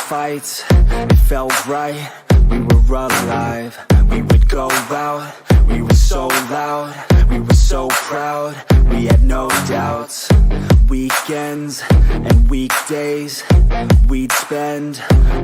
fights, it felt right, we were alive. We would go out, we were so loud, we were so proud, we had no doubts. Weekends and weekdays, we'd spend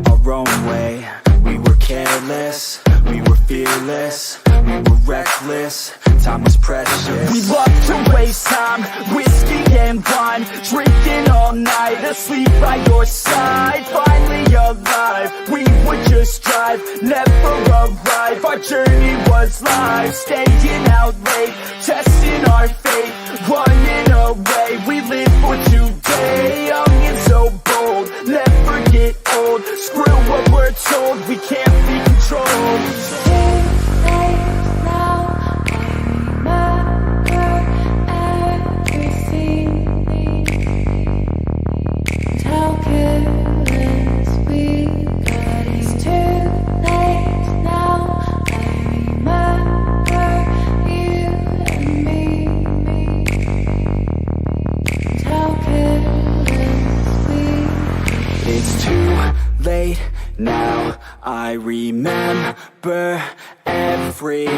our own way. We were careless, we were fearless, we were reckless, time was precious. We loved to waste time, whiskey and wine, drinking all night, asleep by your side. Finally alive, we would just drive, never arrive. Our journey was live, staying out late, testing our fate, running away. We live for today, young and so bold, never get old. Screw what we're told, we can't be controlled. Now I remember everything,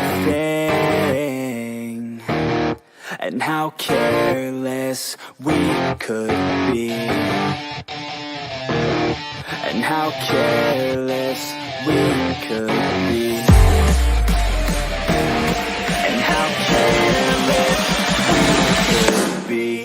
and how careless we could be, and how careless we could be, and how careless we could be.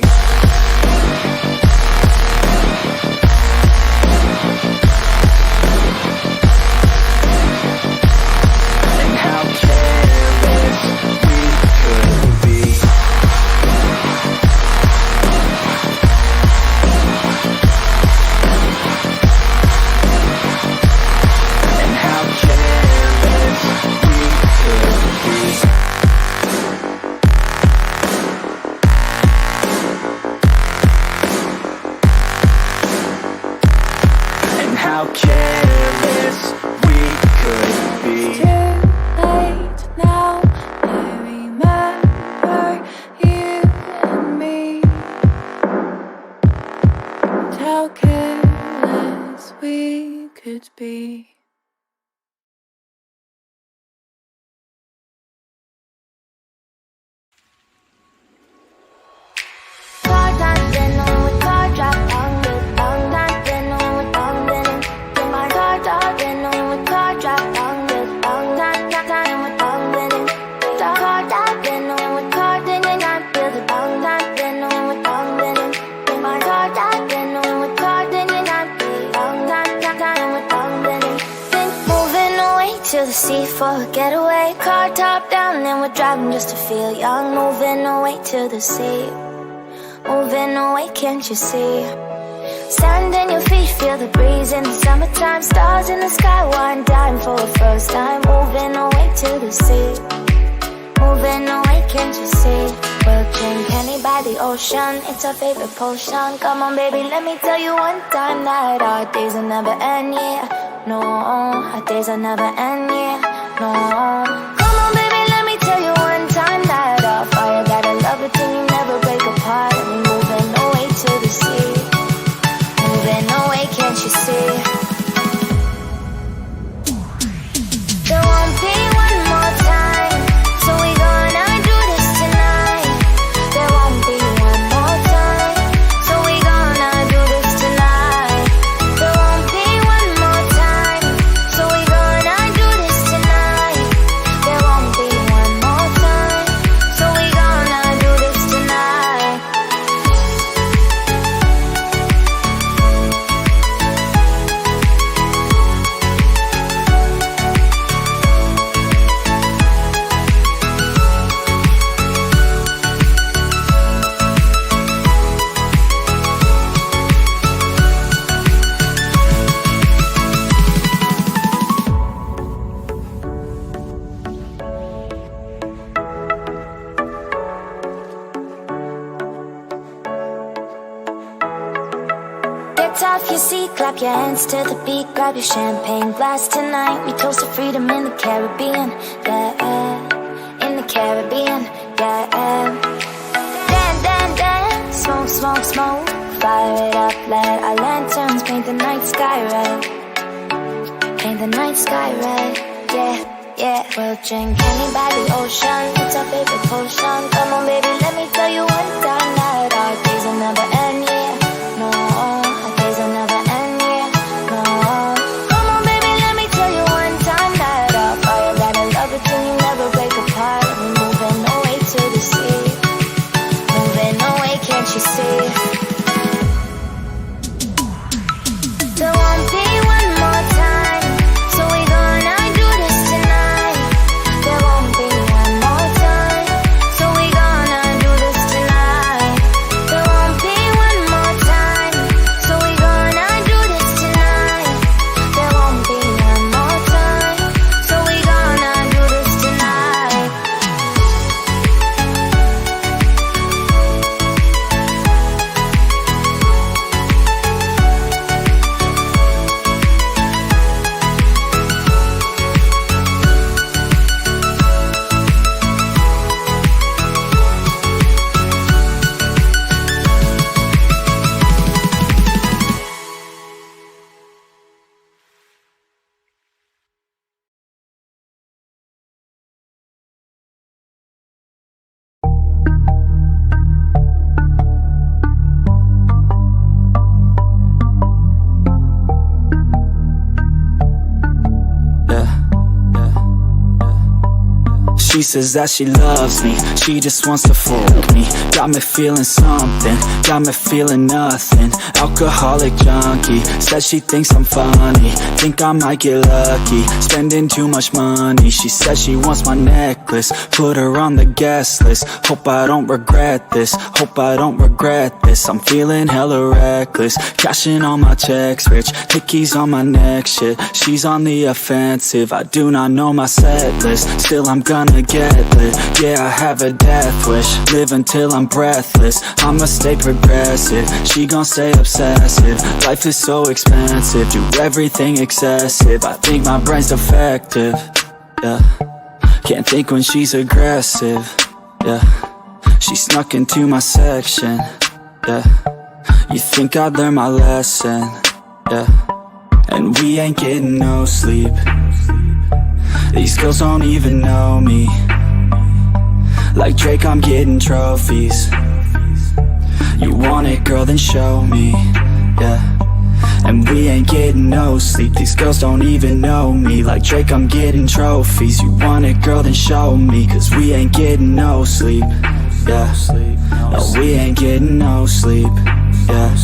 How careless we could be. Too late now, I remember you and me. And how careless we could be. To the sea for a getaway, car top down and we're driving just to feel young. Moving away to the sea, moving away, can't you see? Sand in your feet, feel the breeze in the summertime. Stars in the sky, one dime for the first time. Moving away to the sea, moving away, can't you see? We'll drink honey by the ocean, it's our favorite potion. Come on baby, let me tell you one time that our days will never end, yeah. No, our days will never end, yeah. No. Come on baby, let me tell you one time that our fire got a love it till you never break apart. And we moving away to the sea, moving away, can't you see? There won't be one more time, so we gonna do this tonight. There won't be one more time, so we gonna do this tonight. There won't be one more time, so we gonna do this tonight. There won't be one more time, so we gonna do this tonight. Get off your seat, clap your hands to the beat. Grab your champagne glass tonight. We toast to freedom in the Caribbean, yeah, in the Caribbean, yeah. Dance, dance, dance, smoke, smoke, smoke. Fire it up, let our lanterns paint the night sky red. the night sky red. Yeah, yeah. We'll drink any by the ocean. It's our favorite potion. Come on, baby, let me tell you one time that our days will never end. Yeah, no, our days will never end. Yeah, no. Come on, baby, let me tell you one time that our fire got a love it till you never break apart. We're moving away to the sea. Moving away, can't you see? There won't be one more time, so we gonna do this tonight. There won't be one more time, so we gonna do this tonight. There won't be one more time, so we gonna do this tonight. There won't be one more time, so we gonna do this tonight. She says that she loves me, she just wants to fuck me. Got me feeling something, got me feeling nothing. Alcoholic junkie, says she thinks I'm funny. Think I might get lucky, spending too much money. She says she wants my necklace, put her on the guest list. Hope I don't regret this, hope I don't regret this. I'm feeling hella reckless, cashing all my checks rich. Hickeys on my neck, shit, she's on the offensive. I do not know my set list, still I'm gonna get lit. Yeah, I have a death wish, live until I'm breathless. I'ma stay progressive, she gon' stay obsessive. Life is so expensive, do everything excessive. I think my brain's defective, yeah. Can't think when she's aggressive, yeah. She snuck into my section, yeah. You think I'd learn my lesson, yeah. And we ain't getting no sleep. These girls don't even know me. Like Drake, I'm getting trophies. You want it, girl, then show me, yeah. And we ain't getting no sleep. These girls don't even know me. Like Drake, I'm getting trophies. You want it, girl, then show me. Cause we ain't getting no sleep, yeah. No, we ain't getting no sleep, yeah.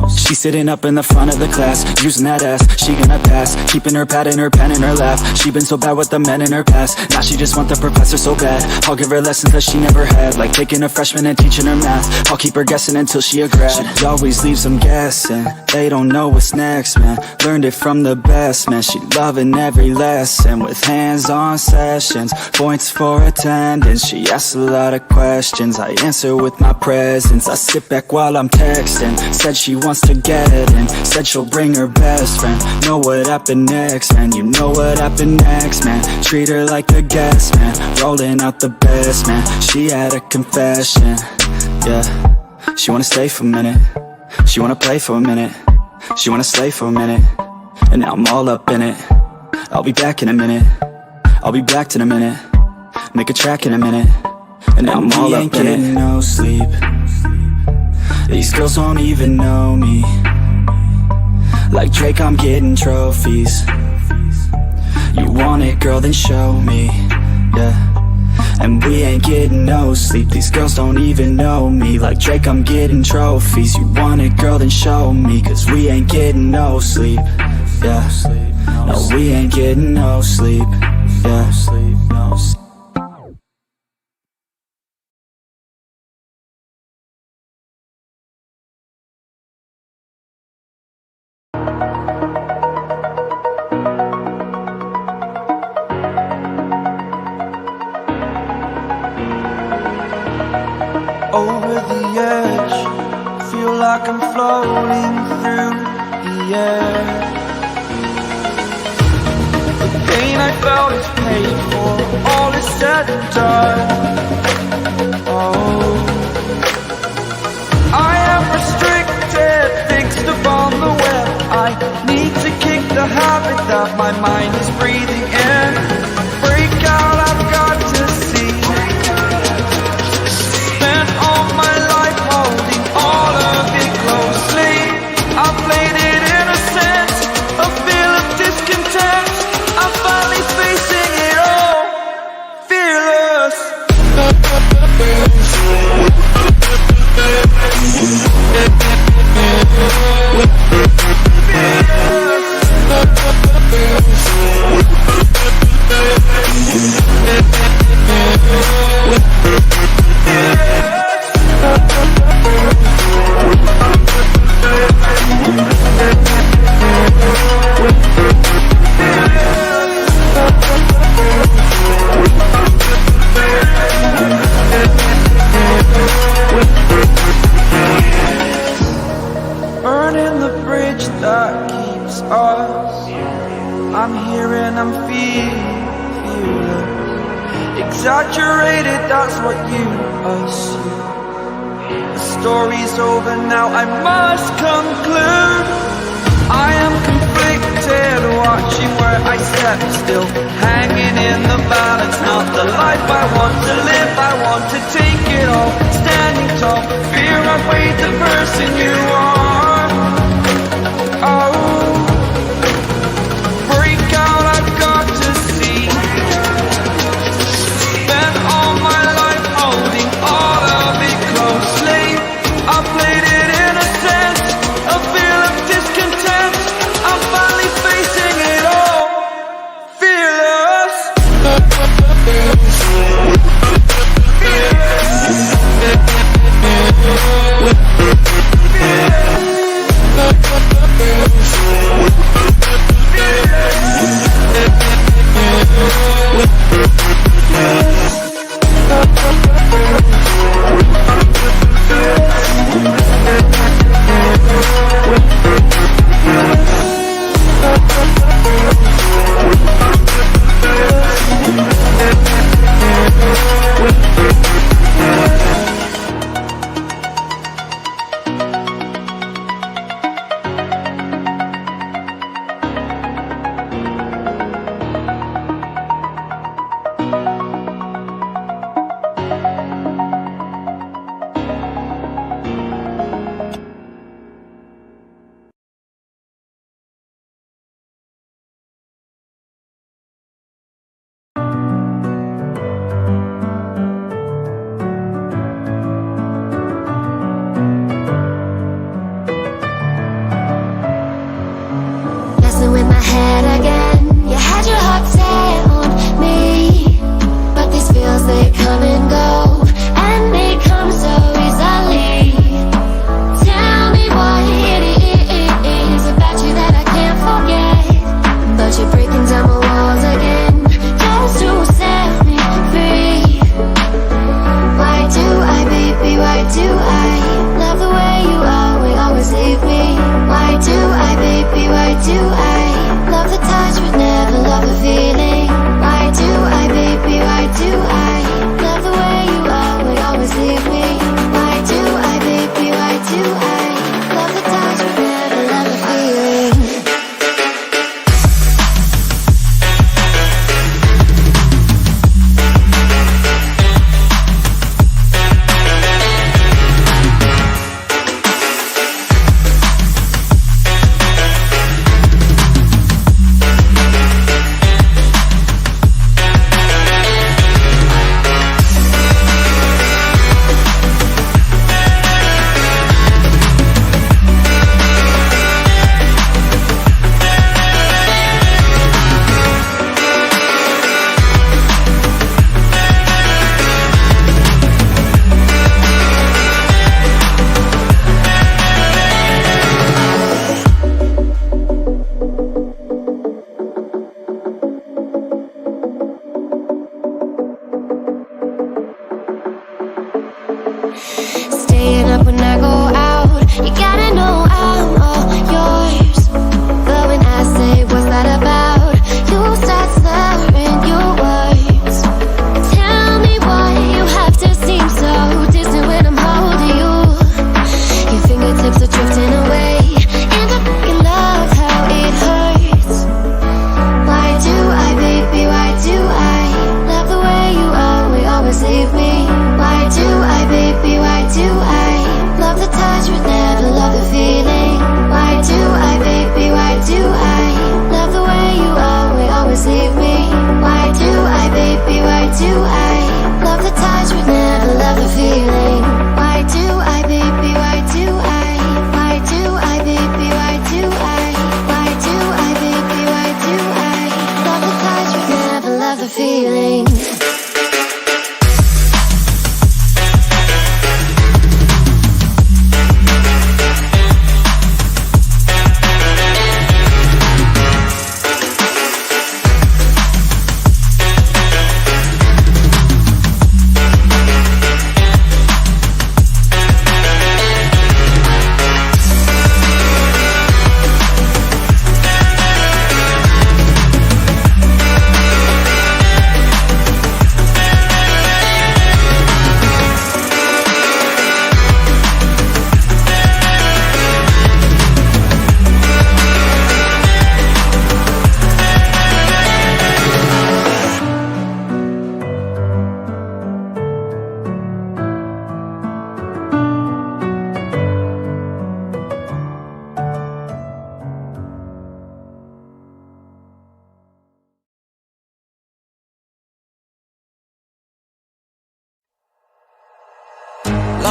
She's sitting up in the front of the class, using that ass, she gonna pass. Keeping her pad and her pen in her lap. She been so bad with the men in her past. Now she just want the professor so bad. I'll give her lessons that she never had, like taking a freshman and teaching her math. I'll keep her guessing until she a grad. She always leaves them guessing, they don't know what's next, man. Learned it from the best, man. She loving every lesson, with hands-on sessions, points for attendance. She asks a lot of questions, I answer with my presence. I sit back while I'm texting, said she wants to get in, said she'll bring her best friend. Know what happened next, man, you know what happened next, man. Treat her like a guest, man, rolling out the best, man. She had a confession, yeah. She wanna stay for a minute, she wanna play for a minute, she wanna slay for a minute, and now I'm all up in it. I'll be back in a minute, I'll be back in a minute, make a track in a minute, and now I'm all up in it. No sleep, these girls don't even know me. Like Drake, I'm getting trophies. You want it, girl, then show me, yeah. And we ain't getting no sleep. These girls don't even know me. Like Drake, I'm getting trophies. You want it, girl, then show me. Cause we ain't getting no sleep, yeah. No, we ain't getting no sleep, yeah. Over the edge, feel like I'm floating through the air. The pain I felt is paid for, all is said and done. Oh, I am restricted, fixed upon the web. I need to kick the habit that my mind exaggerated, that's what you assume. The story's over now, I must conclude. I am conflicted, watching where I step still, hanging in the balance. Not the life I want to live, I want to take it all. Standing tall, fear I've weighed the person you are. Oh, break out, I've got to see. Spent all my life holding all of it closely. I played it innocent, a feel of discontent. I'm finally facing it all, fearless.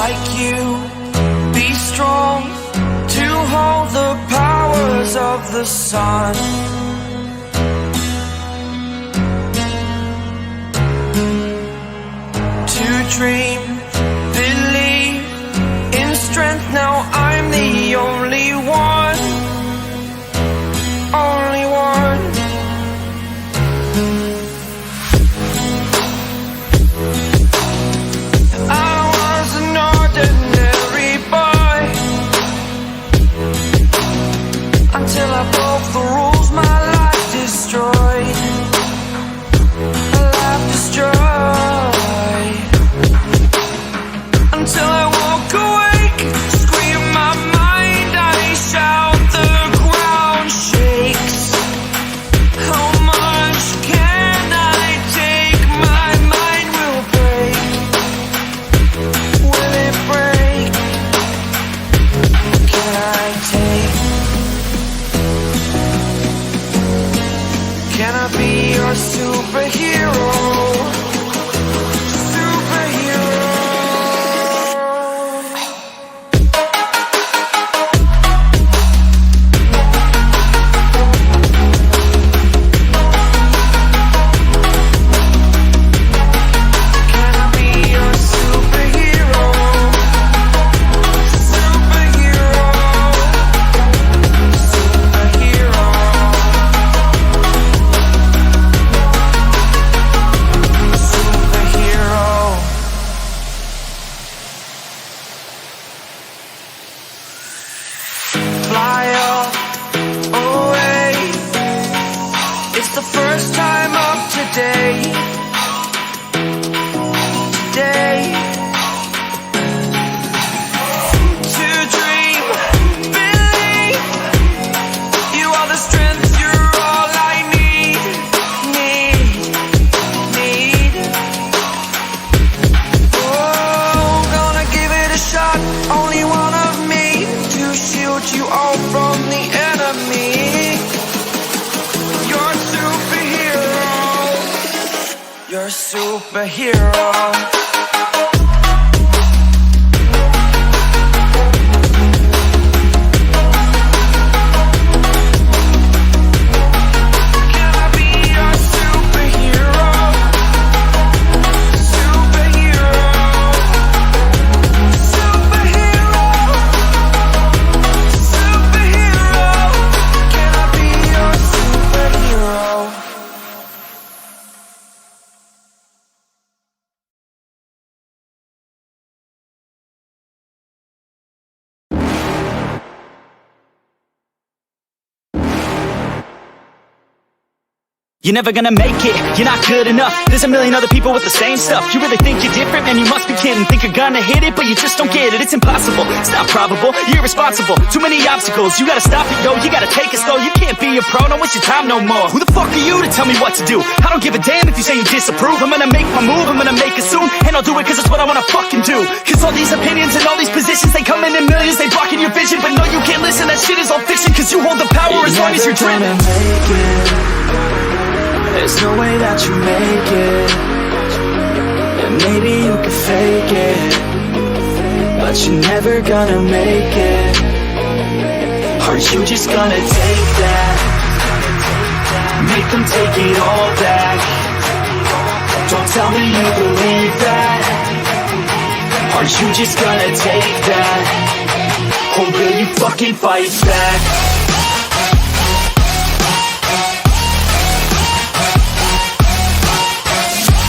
like you, be strong to hold the powers of the sun. To dream, believe in strength, now I'm the only one. Only one. I was an ordinary boy until I broke the rules, my life destroyed. A life destroyed. Until I woke awake, scream my mind, I shout, the ground shakes. How much can I take? My mind will break. Will it break? Can I take? Can I be your superhero? Superhero. Can I be your superhero? Superhero. Superhero. Superhero. Fly up away. It's the first time of today. Day. To dream, believe. You are the strength, you're all I need. Need. Oh, gonna give it a shot. Only one of me to shield you all from the enemy. You're a superhero. You're a superhero. Can I be your superhero? Superhero. Superhero. Superhero. Can I be your superhero? You're never gonna make it, you're not good enough. There's a million other people with the same stuff. You really think you're different? Man, you must be kidding. Think you're gonna hit it, but you just don't get it. It's impossible, it's not probable, you're irresponsible. Too many obstacles, you gotta stop it, yo. You gotta take it slow, you can't be a pro, don't waste your time no more. Who the fuck are you to tell me what to do? I don't give a damn if you say you disapprove. I'm gonna make my move, I'm gonna make it soon. And I'll do it cause it's what I wanna fucking do. Cause all these opinions and all these positions, they come in millions, they blocking your vision. But no, you can't listen, that shit is all fiction. Cause you hold the power as long as you're driven. There's no way that you make it. And maybe you can fake it, but you're never gonna make it. Are you just gonna take that? Make them take it all back. Don't tell me you believe that. Are you just gonna take that? Or will you fucking fight back?